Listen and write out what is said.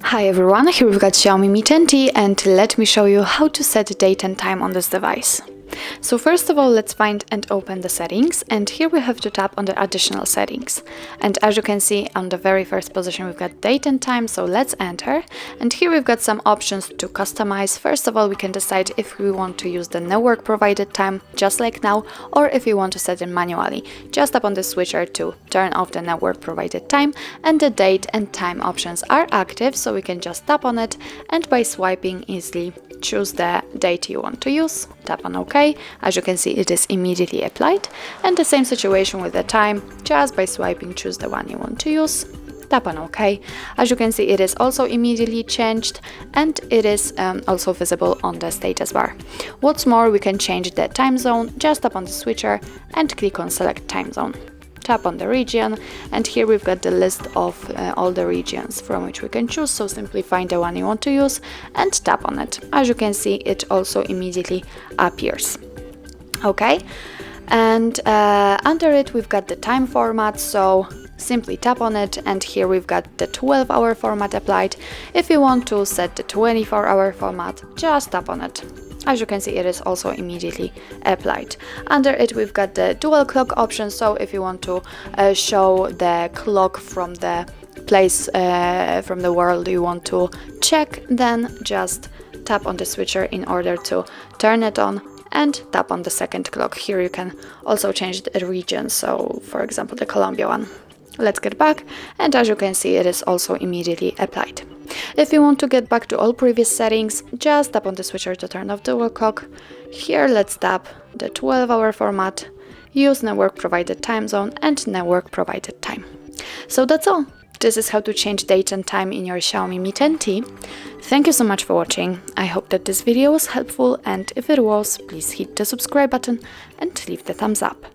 Hi everyone, here we've got Xiaomi Mi 10T and let me show you how to set date and time on this device. So first of all, let's find and open the settings, and here we have to tap on the additional settings. And as you can see, on the very first position we've got date and time, so let's enter. And here we've got some options to customize. First of all, we can decide if we want to use the network provided time, just like now, or if we want to set it manually. Just tap on the switcher to turn off the network provided time, and the date and time options are active, so we can just tap on it and by swiping easily choose the date you want to use, tap on OK. As you can see, it is immediately applied, and the same situation with the time, just by swiping choose the one you want to use, tap on OK. As you can see, it is also immediately changed, and it is also visible on the status bar. What's more, we can change the time zone, just tap on the switcher and click on select time zone. Tap on the region, and here we've got the list of all the regions from which we can choose, so simply find the one you want to use and tap on it. As you can see, it also immediately appears. Okay, and under it we've got the time format, so simply tap on it, and here we've got the 12-hour format applied. If you want to set the 24-hour format, just tap on it. As you can see, it is also immediately applied. Under it we've got the dual clock option, so if you want to show the clock from the place, from the world you want to check, then just tap on the switcher in order to turn it on and tap on the second clock. Here you can also change the region, so for example the Colombia one. Let's get back, and as you can see, it is also immediately applied. If you want to get back to all previous settings, just tap on the switcher to turn off the dual clock. Here let's tap the 12-hour format, use network provided time zone and network provided time. So that's all. This is how to change date and time in your Xiaomi Mi 10T. Thank you so much for watching. I hope that this video was helpful, and if it was, please hit the subscribe button and leave the thumbs up.